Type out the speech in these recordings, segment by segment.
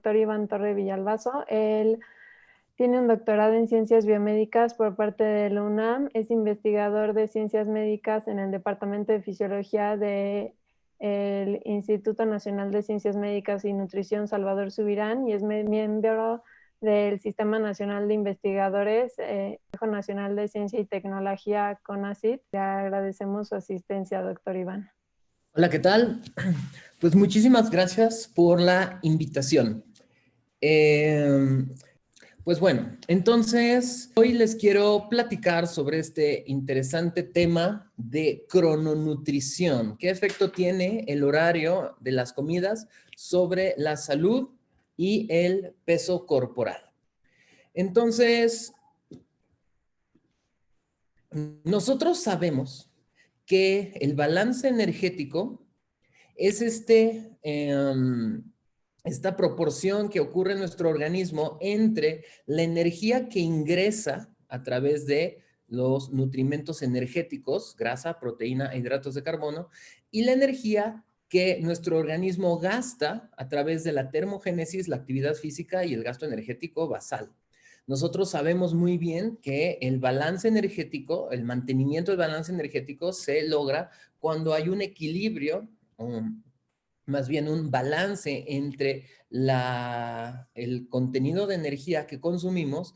doctor Iván Torre Villalbazo. Él tiene un doctorado en ciencias biomédicas por parte de la UNAM. Es investigador de ciencias médicas en el Departamento de Fisiología del Instituto Nacional de Ciencias Médicas y Nutrición Salvador Subirán y es miembro del Sistema Nacional de Investigadores, Consejo Nacional de Ciencia y Tecnología, CONACYT. Le agradecemos su asistencia, doctor Iván. Hola, ¿qué tal? Pues muchísimas gracias por la invitación. Pues bueno, entonces hoy les quiero platicar sobre este interesante tema de crononutrición. ¿Qué efecto tiene el horario de las comidas sobre la salud y el peso corporal? Entonces, nosotros sabemos que el balance energético es esta proporción que ocurre en nuestro organismo entre la energía que ingresa a través de los nutrimentos energéticos, grasa, proteína e hidratos de carbono, y la energía que nuestro organismo gasta a través de la termogénesis, la actividad física y el gasto energético basal. Nosotros sabemos muy bien que el balance energético, el mantenimiento del balance energético se logra cuando hay un equilibrio, más bien un balance entre el contenido de energía que consumimos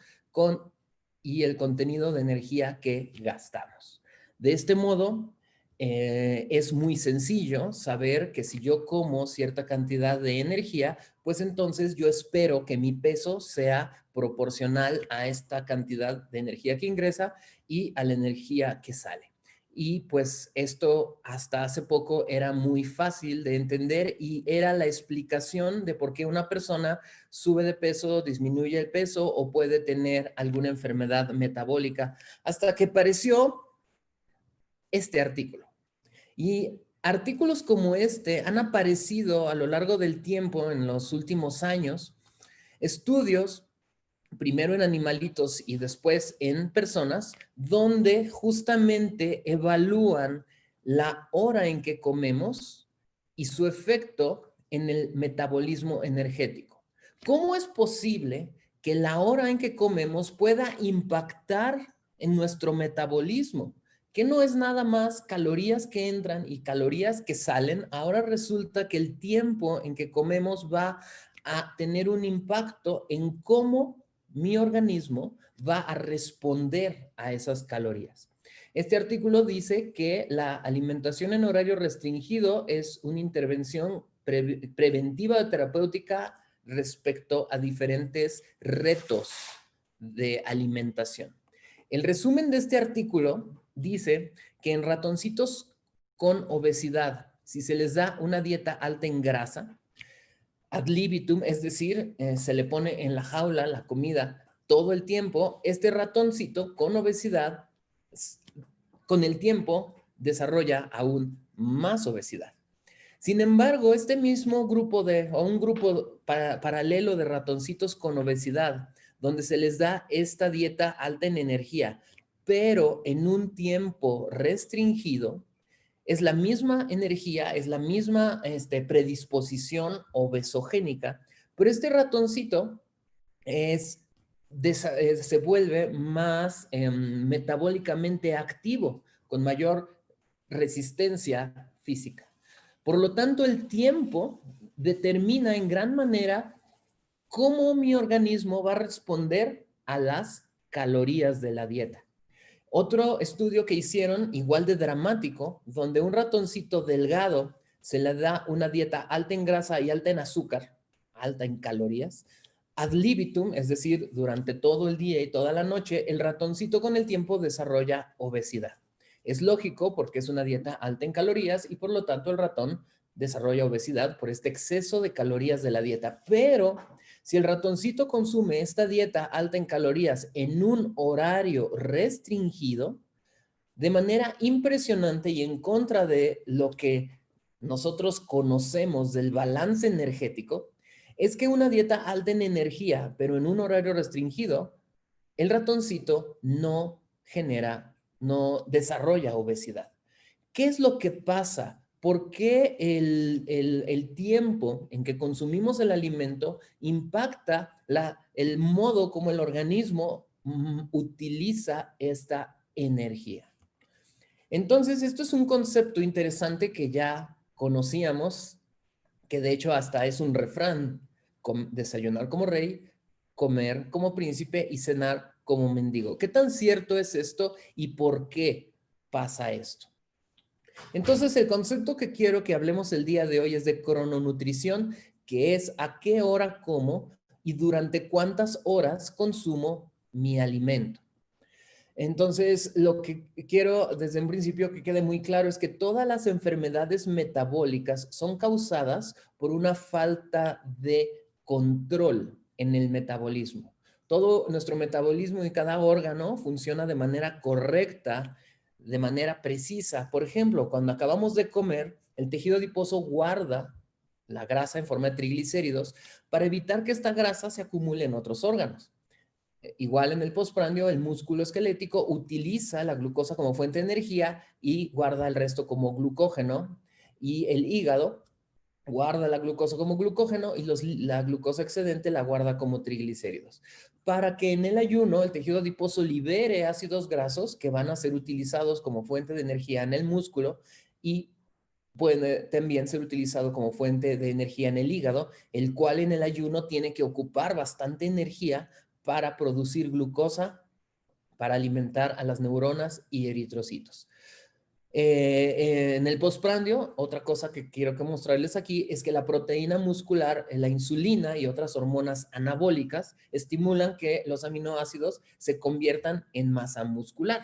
y el contenido de energía que gastamos. De este modo, es muy sencillo saber que si yo como cierta cantidad de energía, pues entonces yo espero que mi peso sea proporcional a esta cantidad de energía que ingresa y a la energía que sale. Y pues esto hasta hace poco era muy fácil de entender y era la explicación de por qué una persona sube de peso, disminuye el peso o puede tener alguna enfermedad metabólica, hasta que apareció este artículo. Y artículos como este han aparecido a lo largo del tiempo en los últimos años, estudios primero en animalitos y después en personas, donde justamente evalúan la hora en que comemos y su efecto en el metabolismo energético. ¿Cómo es posible que la hora en que comemos pueda impactar en nuestro metabolismo? Que no es nada más calorías que entran y calorías que salen. Ahora resulta que el tiempo en que comemos va a tener un impacto en cómo mi organismo va a responder a esas calorías. Este artículo dice que la alimentación en horario restringido es una intervención preventiva o terapéutica respecto a diferentes retos de alimentación. El resumen de este artículo dice que en ratoncitos con obesidad, si se les da una dieta alta en grasa, ad libitum, es decir, se le pone en la jaula la comida todo el tiempo, este ratoncito con obesidad, con el tiempo, desarrolla aún más obesidad. Sin embargo, este mismo grupo o un grupo paralelo de ratoncitos con obesidad, donde se les da esta dieta alta en energía, pero en un tiempo restringido, es la misma energía, es la misma predisposición obesogénica, pero este ratoncito se vuelve más metabólicamente activo, con mayor resistencia física. Por lo tanto, el tiempo determina en gran manera cómo mi organismo va a responder a las calorías de la dieta. Otro estudio que hicieron, igual de dramático, donde un ratoncito delgado se le da una dieta alta en grasa y alta en azúcar, alta en calorías, ad libitum, es decir, durante todo el día y toda la noche, el ratoncito con el tiempo desarrolla obesidad. Es lógico porque es una dieta alta en calorías y por lo tanto el ratón desarrolla obesidad por este exceso de calorías de la dieta. Pero si el ratoncito consume esta dieta alta en calorías en un horario restringido, de manera impresionante y en contra de lo que nosotros conocemos del balance energético, es que una dieta alta en energía, pero en un horario restringido, el ratoncito no desarrolla obesidad. ¿Qué es lo que pasa por qué el tiempo en que consumimos el alimento impacta el modo como el organismo utiliza esta energía. Entonces, esto es un concepto interesante que ya conocíamos, que de hecho hasta es un refrán: desayunar como rey, comer como príncipe y cenar como mendigo. ¿Qué tan cierto es esto y por qué pasa esto? Entonces, el concepto que quiero que hablemos el día de hoy es de crononutrición, que es a qué hora como y durante cuántas horas consumo mi alimento. Entonces, lo que quiero desde un principio que quede muy claro es que todas las enfermedades metabólicas son causadas por una falta de control en el metabolismo. Todo nuestro metabolismo y cada órgano funciona de manera correcta, de manera precisa. Por ejemplo, cuando acabamos de comer, el tejido adiposo guarda la grasa en forma de triglicéridos para evitar que esta grasa se acumule en otros órganos. Igual en el postprandio, el músculo esquelético utiliza la glucosa como fuente de energía y guarda el resto como glucógeno. Y el hígado guarda la glucosa como glucógeno y la glucosa excedente la guarda como triglicéridos. Para que en el ayuno el tejido adiposo libere ácidos grasos que van a ser utilizados como fuente de energía en el músculo y puede también ser utilizado como fuente de energía en el hígado, el cual en el ayuno tiene que ocupar bastante energía para producir glucosa, para alimentar a las neuronas y eritrocitos. En el postprandio, otra cosa que quiero que mostrarles aquí es que la proteína muscular, la insulina y otras hormonas anabólicas estimulan que los aminoácidos se conviertan en masa muscular.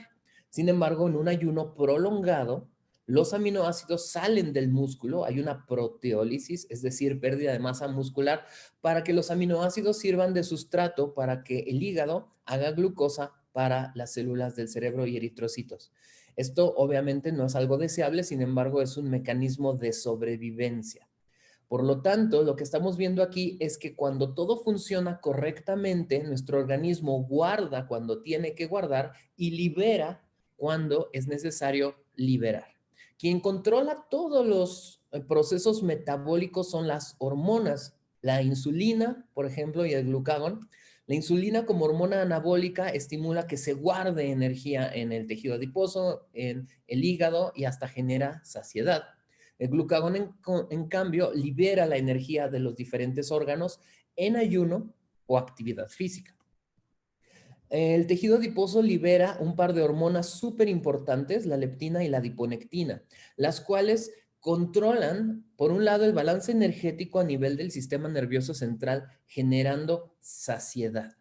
Sin embargo, en un ayuno prolongado, los aminoácidos salen del músculo, hay una proteólisis, es decir, pérdida de masa muscular, para que los aminoácidos sirvan de sustrato para que el hígado haga glucosa para las células del cerebro y eritrocitos. Esto obviamente no es algo deseable, sin embargo, es un mecanismo de sobrevivencia. Por lo tanto, lo que estamos viendo aquí es que cuando todo funciona correctamente, nuestro organismo guarda cuando tiene que guardar y libera cuando es necesario liberar. Quien controla todos los procesos metabólicos son las hormonas, la insulina, por ejemplo, y el glucagón. La insulina como hormona anabólica estimula que se guarde energía en el tejido adiposo, en el hígado y hasta genera saciedad. El glucagón, en cambio, libera la energía de los diferentes órganos en ayuno o actividad física. El tejido adiposo libera un par de hormonas súper importantes, la leptina y la adiponectina, las cuales controlan, por un lado, el balance energético a nivel del sistema nervioso central, generando saciedad.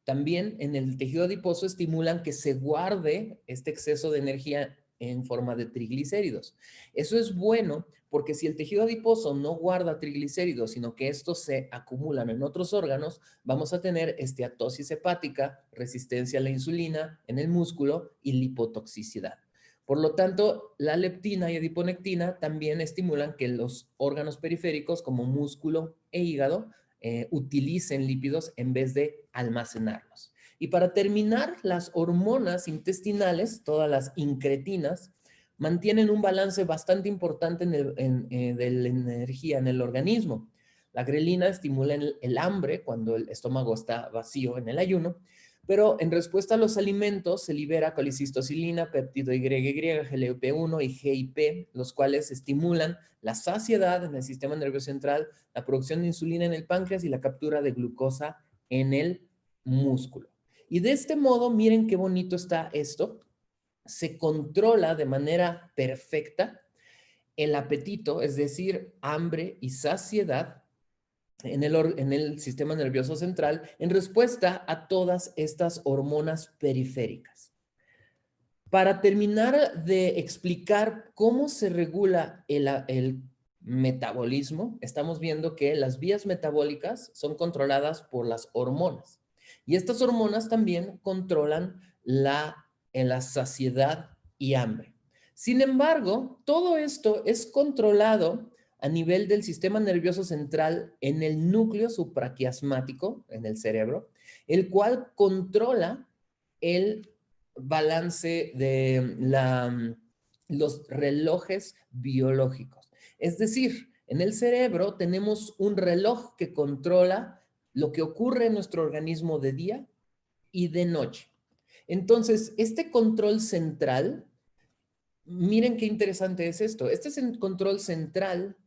También en el tejido adiposo estimulan que se guarde este exceso de energía en forma de triglicéridos. Eso es bueno porque si el tejido adiposo no guarda triglicéridos, sino que estos se acumulan en otros órganos, vamos a tener esteatosis hepática, resistencia a la insulina en el músculo y lipotoxicidad. Por lo tanto, la leptina y adiponectina también estimulan que los órganos periféricos como músculo e hígado utilicen lípidos en vez de almacenarlos. Y para terminar, las hormonas intestinales, todas las incretinas, mantienen un balance bastante importante de la energía en el organismo. La grelina estimula el hambre cuando el estómago está vacío en el ayuno, pero en respuesta a los alimentos se libera colicistocilina, péptido YY, GLP-1 y GIP, los cuales estimulan la saciedad en el sistema nervioso central, la producción de insulina en el páncreas y la captura de glucosa en el músculo. Y de este modo, miren qué bonito está esto. Se controla de manera perfecta el apetito, es decir, hambre y saciedad en el sistema nervioso central en respuesta a todas estas hormonas periféricas. Para terminar de explicar cómo se regula el metabolismo, estamos viendo que las vías metabólicas son controladas por las hormonas. Y estas hormonas también controlan la saciedad y hambre. Sin embargo, todo esto es controlado a nivel del sistema nervioso central en el núcleo supraquiasmático, en el cerebro, el cual controla el balance de los relojes biológicos. Es decir, en el cerebro tenemos un reloj que controla lo que ocurre en nuestro organismo de día y de noche. Entonces, este control central, miren qué interesante es esto. Control central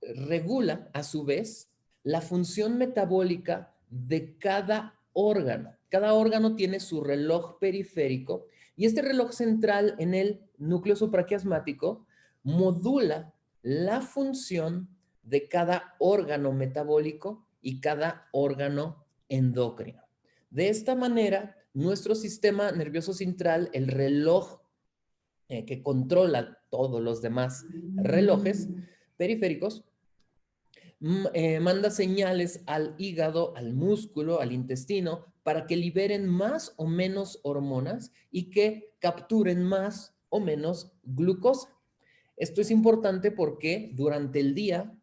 regula a su vez la función metabólica de cada órgano. Cada órgano tiene su reloj periférico y este reloj central en el núcleo supraquiasmático modula la función de cada órgano metabólico y cada órgano endocrino. De esta manera, nuestro sistema nervioso central, el reloj que controla todos los demás relojes periféricos, manda señales al hígado, al músculo, al intestino, para que liberen más o menos hormonas y que capturen más o menos glucosa. Esto es importante porque durante el día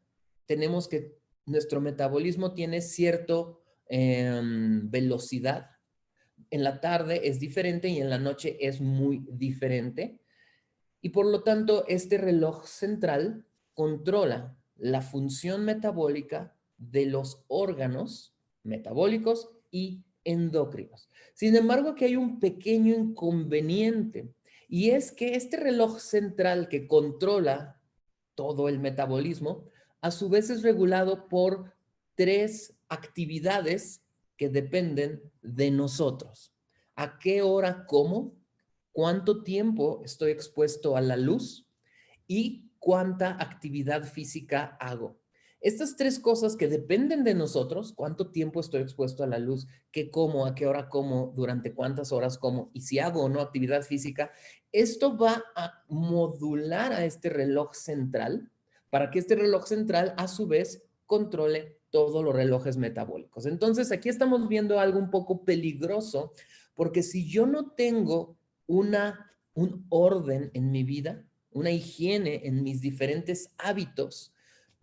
tenemos que, nuestro metabolismo tiene cierta velocidad. En la tarde es diferente y en la noche es muy diferente. Y por lo tanto, este reloj central controla la función metabólica de los órganos metabólicos y endocrinos. Sin embargo, aquí hay un pequeño inconveniente y es que este reloj central que controla todo el metabolismo, a su vez es regulado por tres actividades que dependen de nosotros. ¿A qué hora como? ¿Cuánto tiempo estoy expuesto a la luz? ¿Y cuánta actividad física hago? Estas tres cosas que dependen de nosotros, cuánto tiempo estoy expuesto a la luz, qué como, a qué hora como, durante cuántas horas como y si hago o no actividad física, esto va a modular a este reloj central para que este reloj central a su vez controle todos los relojes metabólicos. Entonces aquí estamos viendo algo un poco peligroso porque si yo no tengo un orden en mi vida, una higiene en mis diferentes hábitos,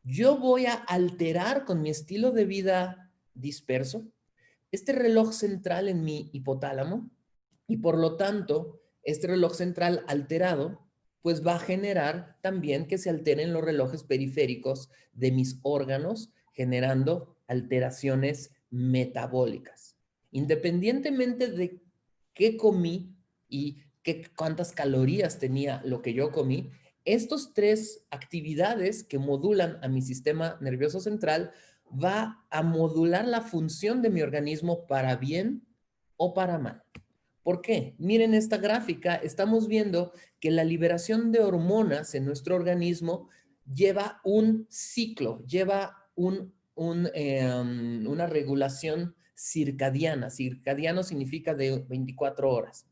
yo voy a alterar con mi estilo de vida disperso este reloj central en mi hipotálamo y por lo tanto, este reloj central alterado, pues va a generar también que se alteren los relojes periféricos de mis órganos, generando alteraciones metabólicas. Independientemente de qué comí y cuántas calorías tenía lo que yo comí, estos tres actividades que modulan a mi sistema nervioso central va a modular la función de mi organismo para bien o para mal. ¿Por qué? Miren esta gráfica, estamos viendo que la liberación de hormonas en nuestro organismo lleva un ciclo, lleva una regulación circadiana. Circadiano significa de 24 horas.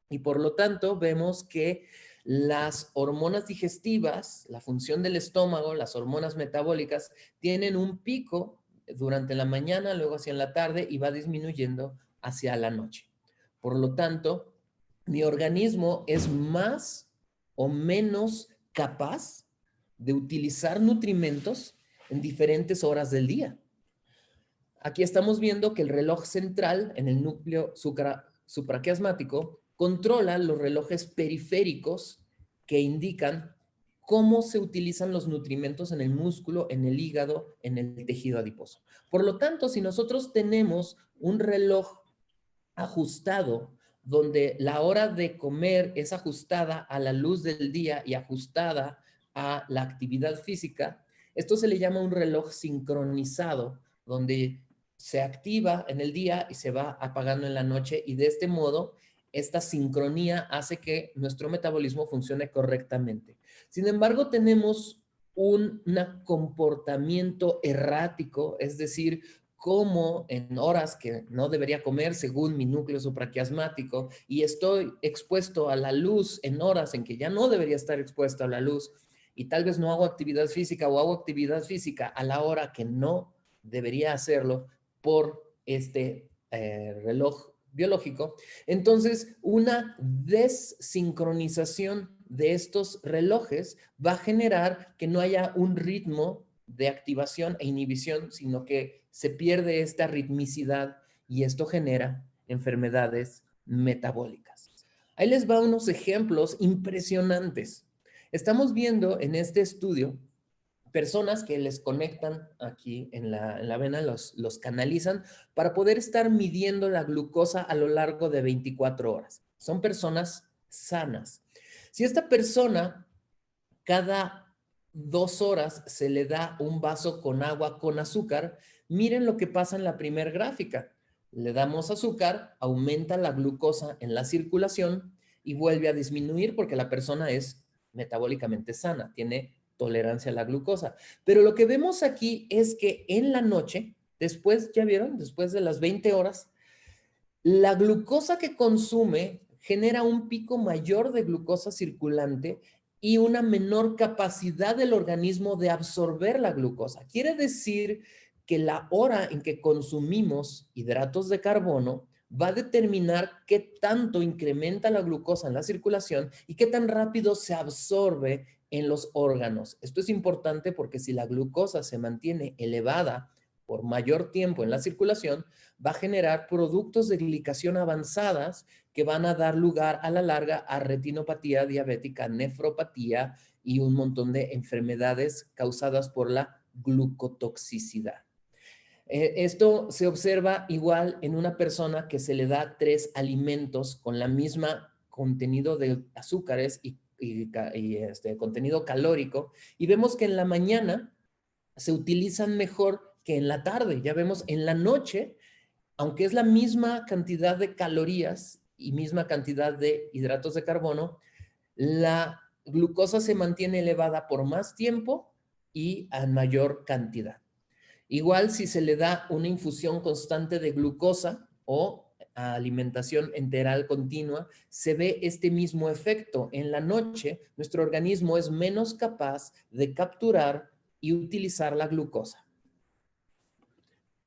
Y por lo tanto vemos que las hormonas digestivas, la función del estómago, las hormonas metabólicas, tienen un pico durante la mañana, luego hacia la tarde y va disminuyendo hacia la noche. Por lo tanto, mi organismo es más o menos capaz de utilizar nutrimentos en diferentes horas del día. Aquí estamos viendo que el reloj central en el núcleo supraquiasmático controla los relojes periféricos que indican cómo se utilizan los nutrimentos en el músculo, en el hígado, en el tejido adiposo. Por lo tanto, si nosotros tenemos un reloj ajustado, donde la hora de comer es ajustada a la luz del día y ajustada a la actividad física, esto se le llama un reloj sincronizado, donde se activa en el día y se va apagando en la noche y de este modo esta sincronía hace que nuestro metabolismo funcione correctamente. Sin embargo, tenemos un comportamiento errático, es decir, como en horas que no debería comer según mi núcleo supraquiasmático y estoy expuesto a la luz en horas en que ya no debería estar expuesto a la luz y tal vez no hago actividad física o hago actividad física a la hora que no debería hacerlo por este reloj biológico, entonces una desincronización de estos relojes va a generar que no haya un ritmo de activación e inhibición, sino que se pierde esta ritmicidad y esto genera enfermedades metabólicas. Ahí les va unos ejemplos impresionantes. Estamos viendo en este estudio personas que les conectan aquí en la vena, los canalizan para poder estar midiendo la glucosa a lo largo de 24 horas. Son personas sanas. Si esta persona cada 2 horas se le da un vaso con agua con azúcar, miren lo que pasa en la primera gráfica. Le damos azúcar, aumenta la glucosa en la circulación y vuelve a disminuir porque la persona es metabólicamente sana, tiene tolerancia a la glucosa. Pero lo que vemos aquí es que en la noche, después, ¿ya vieron? Después de las 20 horas, la glucosa que consume genera un pico mayor de glucosa circulante y una menor capacidad del organismo de absorber la glucosa. Quiere decir que la hora en que consumimos hidratos de carbono va a determinar qué tanto incrementa la glucosa en la circulación y qué tan rápido se absorbe en los órganos. Esto es importante porque si la glucosa se mantiene elevada por mayor tiempo en la circulación, va a generar productos de glicación avanzadas que van a dar lugar a la larga a retinopatía diabética, nefropatía y un montón de enfermedades causadas por la glucotoxicidad. Esto se observa igual en una persona que se le da 3 alimentos con la misma contenido de azúcares y contenido calórico, y vemos que en la mañana se utilizan mejor que en la tarde. Ya vemos en la noche, aunque es la misma cantidad de calorías y misma cantidad de hidratos de carbono, la glucosa se mantiene elevada por más tiempo y a mayor cantidad. Igual si se le da una infusión constante de glucosa o alimentación enteral continua, se ve este mismo efecto. En la noche, nuestro organismo es menos capaz de capturar y utilizar la glucosa.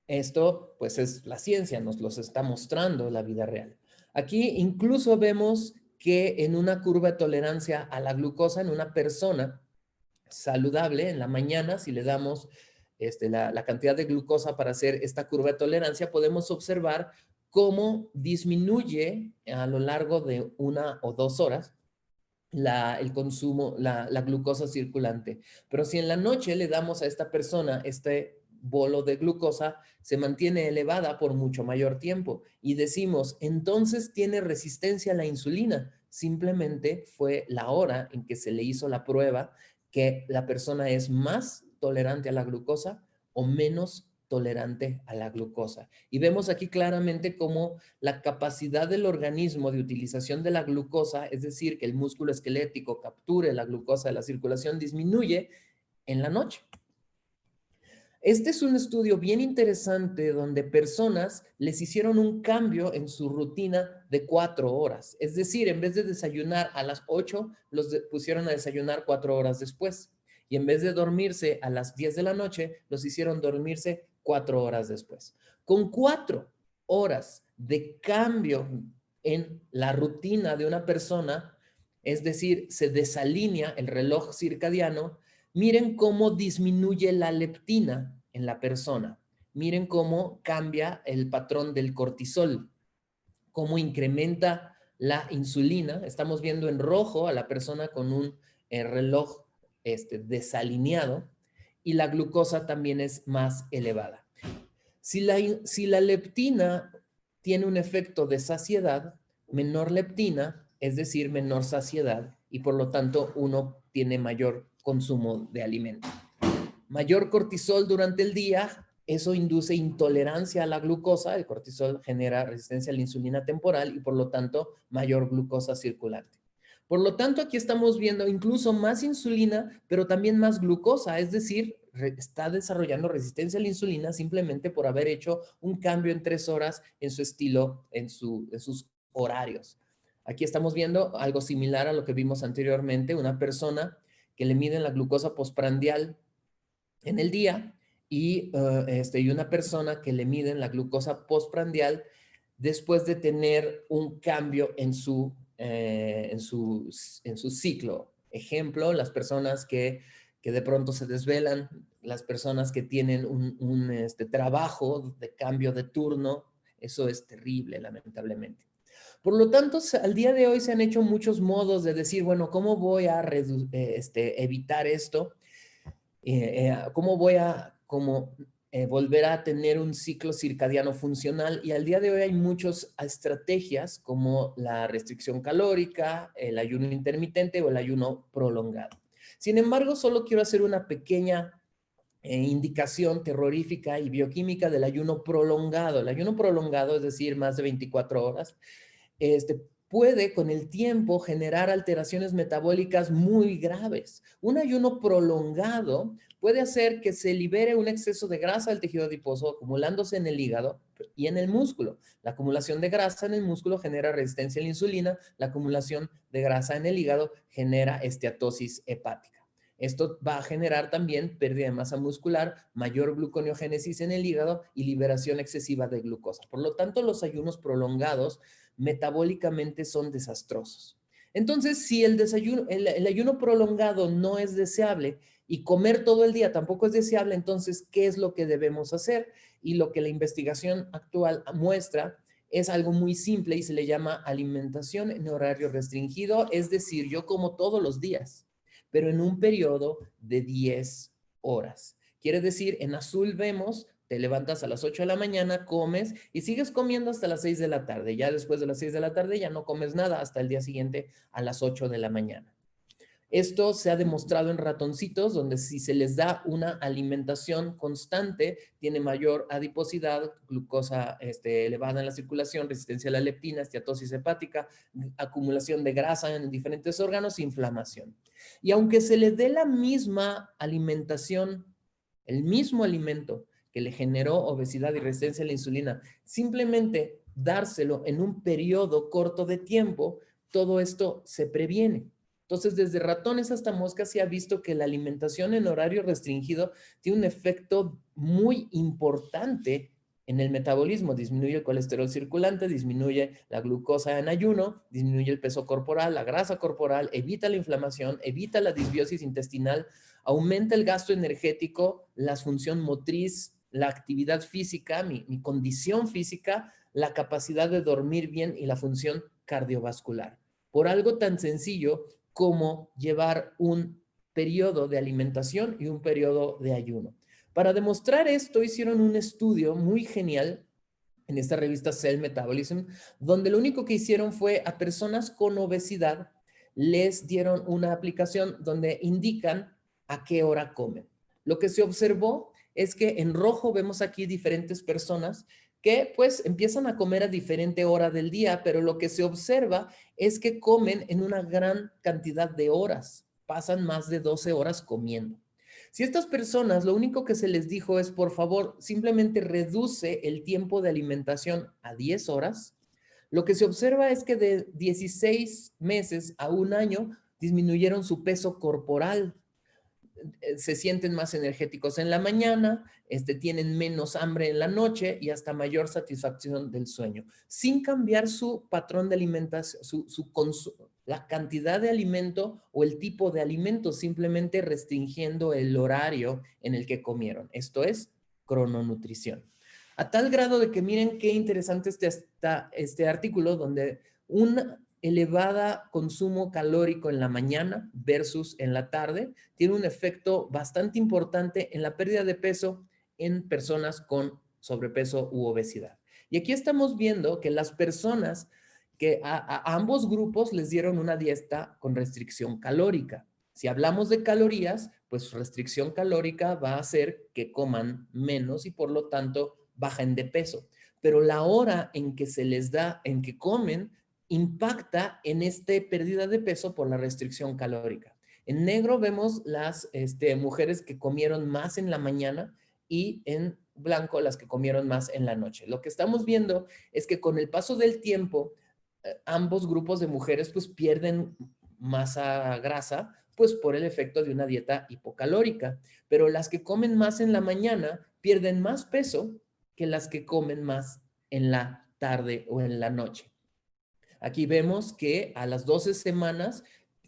Esto, pues, es la ciencia, nos los está mostrando la vida real. Aquí incluso vemos que en una curva de tolerancia a la glucosa en una persona saludable, en la mañana, si le damos la cantidad de glucosa para hacer esta curva de tolerancia, podemos observar cómo disminuye a lo largo de 1 o 2 horas el consumo, la glucosa circulante. Pero si en la noche le damos a esta persona este bolo de glucosa, se mantiene elevada por mucho mayor tiempo y decimos, entonces tiene resistencia a la insulina. Simplemente fue la hora en que se le hizo la prueba que la persona es más tolerante a la glucosa o menos tolerante a la glucosa. Y vemos aquí claramente cómo la capacidad del organismo de utilización de la glucosa, es decir, que el músculo esquelético capture la glucosa de la circulación, disminuye en la noche. Este es un estudio bien interesante donde personas les hicieron un cambio en su rutina de 4 horas. Es decir, en vez de desayunar a las 8, pusieron a desayunar 4 horas después. Y en vez de dormirse a las 10 de la noche, los hicieron dormirse 4 horas después. Con 4 horas de cambio en la rutina de una persona, es decir, se desalinea el reloj circadiano. Miren cómo disminuye la leptina en la persona. Miren cómo cambia el patrón del cortisol, cómo incrementa la insulina. Estamos viendo en rojo a la persona con un reloj desalineado y la glucosa también es más elevada. Si la leptina tiene un efecto de saciedad, menor leptina, es decir, menor saciedad, y por lo tanto uno tiene mayor consumo de alimento. Mayor cortisol durante el día, eso induce intolerancia a la glucosa, el cortisol genera resistencia a la insulina temporal y por lo tanto mayor glucosa circulante. Por lo tanto, aquí estamos viendo incluso más insulina, pero también más glucosa, es decir, está desarrollando resistencia a la insulina simplemente por haber hecho un cambio en 3 horas en su estilo, en sus horarios. Aquí estamos viendo algo similar a lo que vimos anteriormente, una persona que le miden la glucosa postprandial en el día y una persona que le miden la glucosa postprandial después de tener un cambio en su ciclo. Ejemplo, las personas que de pronto se desvelan, las personas que tienen un trabajo de cambio de turno, eso es terrible, lamentablemente. Por lo tanto, al día de hoy se han hecho muchos modos de decir, bueno, ¿cómo voy a evitar esto? ¿Cómo voy a volver a tener un ciclo circadiano funcional? Y al día de hoy hay muchas estrategias como la restricción calórica, el ayuno intermitente o el ayuno prolongado. Sin embargo, solo quiero hacer una pequeña indicación terrorífica y bioquímica del ayuno prolongado. El ayuno prolongado, es decir, más de 24 horas, puede con el tiempo generar alteraciones metabólicas muy graves. Un ayuno prolongado puede hacer que se libere un exceso de grasa del tejido adiposo acumulándose en el hígado y en el músculo. La acumulación de grasa en el músculo genera resistencia a la insulina, la acumulación de grasa en el hígado genera esteatosis hepática. Esto va a generar también pérdida de masa muscular, mayor gluconeogénesis en el hígado y liberación excesiva de glucosa. Por lo tanto, los ayunos prolongados metabólicamente son desastrosos. Entonces, si el ayuno prolongado no es deseable y comer todo el día tampoco es deseable, entonces, ¿qué es lo que debemos hacer? Y lo que la investigación actual muestra es algo muy simple y se le llama alimentación en horario restringido, es decir, yo como todos los días, pero en un periodo de 10 horas. Quiere decir, en azul vemos, te levantas a las 8 de la mañana, comes y sigues comiendo hasta las 6 de la tarde. Ya después de las 6 de la tarde ya no comes nada hasta el día siguiente a las 8 de la mañana. Esto se ha demostrado en ratoncitos, donde si se les da una alimentación constante, tiene mayor adiposidad, glucosa elevada en la circulación, resistencia a la leptina, esteatosis hepática, acumulación de grasa en diferentes órganos, inflamación. Y aunque se le dé la misma alimentación, el mismo alimento que le generó obesidad y resistencia a la insulina, simplemente dárselo en un periodo corto de tiempo, todo esto se previene. Entonces, desde ratones hasta moscas se ha visto que la alimentación en horario restringido tiene un efecto muy importante en el metabolismo. Disminuye el colesterol circulante, disminuye la glucosa en ayuno, disminuye el peso corporal, la grasa corporal, evita la inflamación, evita la disbiosis intestinal, aumenta el gasto energético, la función motriz, la actividad física, mi condición física, la capacidad de dormir bien y la función cardiovascular. Por algo tan sencillo como llevar un periodo de alimentación y un periodo de ayuno. Para demostrar esto, hicieron un estudio muy genial en esta revista Cell Metabolism, donde lo único que hicieron fue a personas con obesidad les dieron una aplicación donde indican a qué hora comen. Lo que se observó es que en rojo vemos aquí diferentes personas que pues empiezan a comer a diferente hora del día, pero lo que se observa es que comen en una gran cantidad de horas, pasan más de 12 horas comiendo. Si estas personas lo único que se les dijo es, por favor, simplemente reduce el tiempo de alimentación a 10 horas, lo que se observa es que de 16 meses a un año disminuyeron su peso corporal, se sienten más energéticos en la mañana, tienen menos hambre en la noche y hasta mayor satisfacción del sueño, sin cambiar su patrón de alimentación, la cantidad de alimento o el tipo de alimento, simplemente restringiendo el horario en el que comieron. Esto es crononutrición. A tal grado de que miren qué interesante está este artículo donde un elevada consumo calórico en la mañana versus en la tarde tiene un efecto bastante importante en la pérdida de peso en personas con sobrepeso u obesidad. Y aquí estamos viendo que las personas que a ambos grupos les dieron una dieta con restricción calórica. Si hablamos de calorías, pues restricción calórica va a hacer que coman menos y por lo tanto bajen de peso. Pero la hora en que se les da, en que comen, impacta en esta pérdida de peso por la restricción calórica. En negro vemos las mujeres que comieron más en la mañana y en blanco las que comieron más en la noche. Lo que estamos viendo es que con el paso del tiempo, ambos grupos de mujeres pues pierden masa grasa pues por el efecto de una dieta hipocalórica, pero las que comen más en la mañana pierden más peso que las que comen más en la tarde o en la noche. Aquí vemos que a las 12 semanas,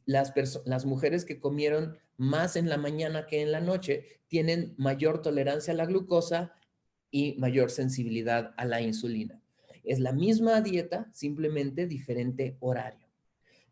las mujeres que comieron más en la mañana que en la noche tienen mayor tolerancia a la glucosa y mayor sensibilidad a la insulina. Es la misma dieta, simplemente diferente horario.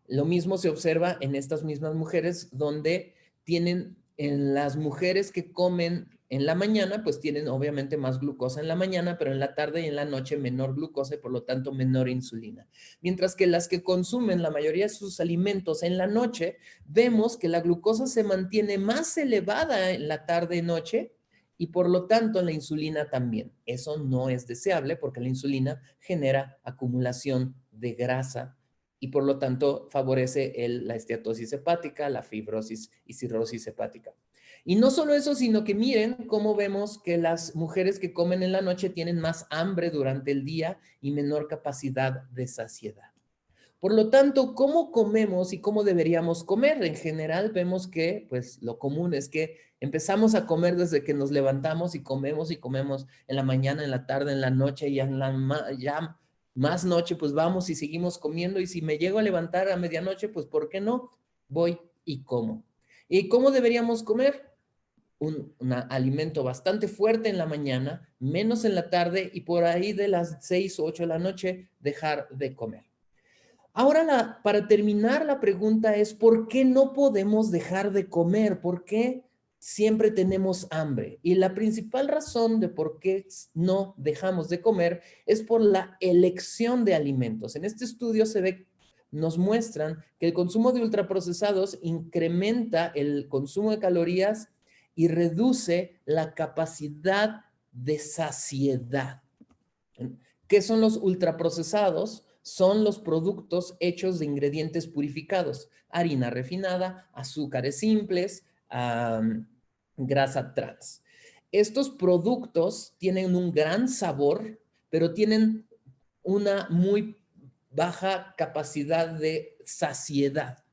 Lo mismo se observa en estas mismas mujeres donde tienen, en las mujeres que comen en la mañana, pues tienen obviamente más glucosa en la mañana, pero en la tarde y en la noche menor glucosa y por lo tanto menor insulina. Mientras que las que consumen la mayoría de sus alimentos en la noche, vemos que la glucosa se mantiene más elevada en la tarde y noche y por lo tanto la insulina también. Eso no es deseable porque la insulina genera acumulación de grasa y por lo tanto favorece la esteatosis hepática, la fibrosis y cirrosis hepática. Y no solo eso, sino que miren cómo vemos que las mujeres que comen en la noche tienen más hambre durante el día y menor capacidad de saciedad. Por lo tanto, ¿cómo comemos y cómo deberíamos comer? En general vemos que, pues, lo común es que empezamos a comer desde que nos levantamos y comemos en la mañana, en la tarde, en la noche y ya más noche, pues vamos y seguimos comiendo y si me llego a levantar a medianoche, pues, ¿por qué no? Voy y como. ¿Y cómo deberíamos comer? Un alimento bastante fuerte en la mañana, menos en la tarde y por ahí de las 6 o 8 de la noche dejar de comer. Ahora, para terminar, la pregunta es, ¿por qué no podemos dejar de comer? ¿Por qué siempre tenemos hambre? Y la principal razón de por qué no dejamos de comer es por la elección de alimentos. En este estudio nos muestran que el consumo de ultraprocesados incrementa el consumo de calorías y reduce la capacidad de saciedad. ¿Qué son los ultraprocesados? Son los productos hechos de ingredientes purificados, harina refinada, azúcares simples, grasa trans. Estos productos tienen un gran sabor, pero tienen una muy baja capacidad de saciedad.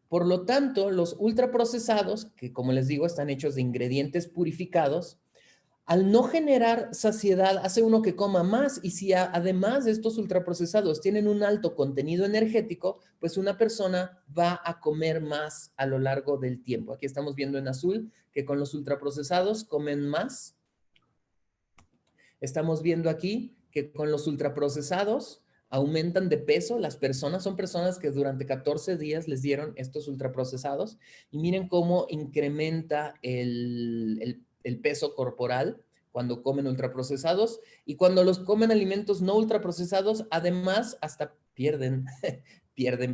Por lo tanto, los ultraprocesados, que como les digo, están hechos de ingredientes purificados, al no generar saciedad, hace uno que coma más y si además de estos ultraprocesados tienen un alto contenido energético, pues una persona va a comer más a lo largo del tiempo. Aquí estamos viendo en azul que con los ultraprocesados comen más. Estamos viendo aquí que con los ultraprocesados aumentan de peso. Las personas son personas que durante 14 días les dieron estos ultraprocesados y miren cómo incrementa el peso corporal cuando comen ultraprocesados y cuando los comen alimentos no ultraprocesados, además hasta pierden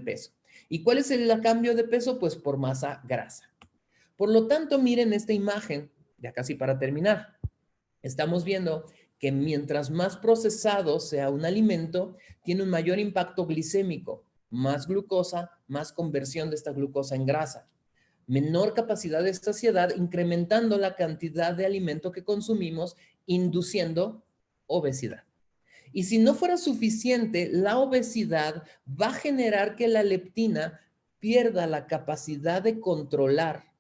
peso. ¿Y cuál es el cambio de peso? Pues por masa grasa. Por lo tanto, miren esta imagen, ya casi para terminar. Estamos viendo que mientras más procesado sea un alimento, tiene un mayor impacto glicémico, más glucosa, más conversión de esta glucosa en grasa, menor capacidad de saciedad, incrementando la cantidad de alimento que consumimos, induciendo obesidad. Y si no fuera suficiente, la obesidad va a generar que la leptina pierda la capacidad de controlar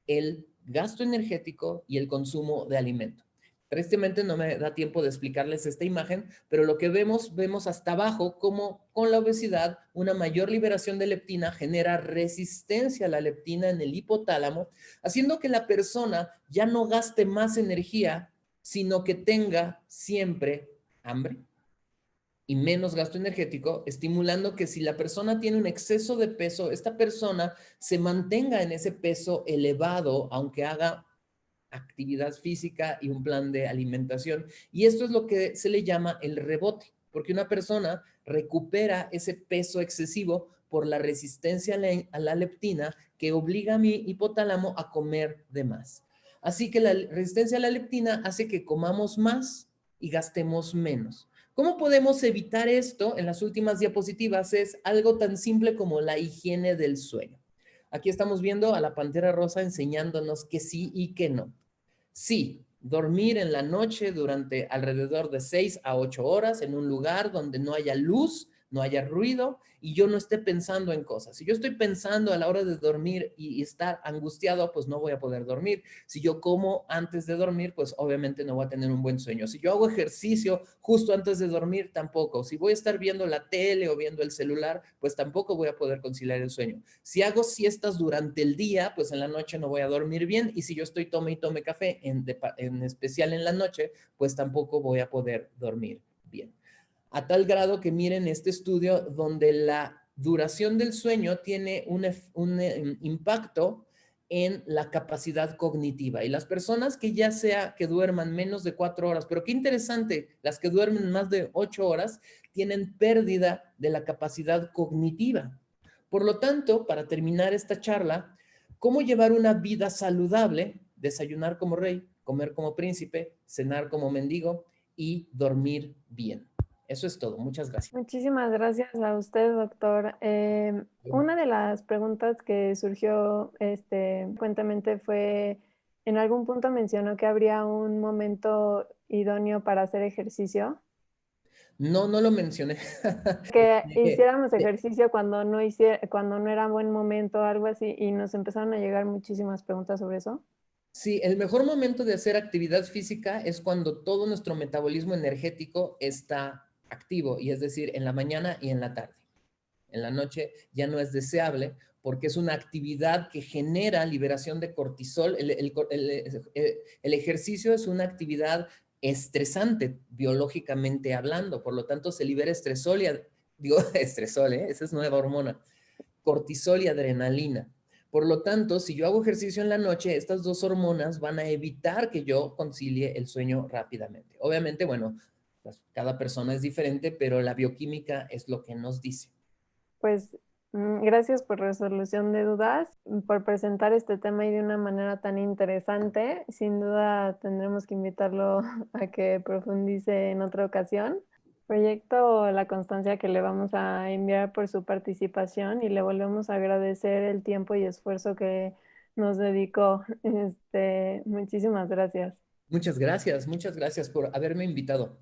el gasto energético y el consumo de alimento. Tristemente no me da tiempo de explicarles esta imagen, pero lo que vemos hasta abajo como con la obesidad una mayor liberación de leptina genera resistencia a la leptina en el hipotálamo, haciendo que la persona ya no gaste más energía, sino que tenga siempre hambre y menos gasto energético, estimulando que si la persona tiene un exceso de peso, esta persona se mantenga en ese peso elevado, aunque haga actividad física y un plan de alimentación. Y esto es lo que se le llama el rebote, porque una persona recupera ese peso excesivo por la resistencia a la leptina que obliga a mi hipotálamo a comer de más. Así que la resistencia a la leptina hace que comamos más y gastemos menos. ¿Cómo podemos evitar esto? En las últimas diapositivas es algo tan simple como la higiene del sueño. Aquí estamos viendo a la pantera rosa enseñándonos que sí y que no. Sí, dormir en la noche durante alrededor de 6 a 8 horas en un lugar donde no haya luz, no haya ruido y yo no esté pensando en cosas. Si yo estoy pensando a la hora de dormir y estar angustiado, pues no voy a poder dormir. Si yo como antes de dormir, pues obviamente no voy a tener un buen sueño. Si yo hago ejercicio justo antes de dormir, tampoco. Si voy a estar viendo la tele o viendo el celular, pues tampoco voy a poder conciliar el sueño. Si hago siestas durante el día, pues en la noche no voy a dormir bien y si yo estoy tome y tome café, en especial en la noche, pues tampoco voy a poder dormir bien. a tal grado que miren este estudio donde la duración del sueño tiene un impacto en la capacidad cognitiva. Y las personas que ya sea que duerman menos de 4 horas, pero qué interesante, las que duermen más de 8 horas tienen pérdida de la capacidad cognitiva. Por lo tanto, para terminar esta charla, ¿cómo llevar una vida saludable? Desayunar como rey, comer como príncipe, cenar como mendigo y dormir bien. Eso es todo. Muchas gracias. Muchísimas gracias a usted, doctor. Una de las preguntas que surgió frecuentemente fue, en algún punto mencionó que habría un momento idóneo para hacer ejercicio, No, no lo mencioné. que Eh, hiciéramos ejercicio cuando no era buen momento, algo así, y nos empezaron a llegar muchísimas preguntas sobre eso. Sí, el mejor momento de hacer actividad física es cuando todo nuestro metabolismo energético está activo, y es decir, en la mañana y en la tarde. En la noche ya no es deseable porque es una actividad que genera liberación de cortisol. El ejercicio es una actividad estresante biológicamente hablando, por lo tanto se libera estresol digo, estresol, esa es nueva hormona, cortisol y adrenalina. Por lo tanto, si yo hago ejercicio en la noche, estas dos hormonas van a evitar que yo concilie el sueño rápidamente. Obviamente, bueno, cada persona es diferente, pero la bioquímica es lo que nos dice. Pues gracias por resolución de dudas, por presentar este tema y de una manera tan interesante. Sin duda tendremos que invitarlo a que profundice en otra ocasión. Proyecto la constancia que le vamos a enviar por su participación y le volvemos a agradecer el tiempo y esfuerzo que nos dedicó. Muchísimas gracias. Muchas gracias por haberme invitado.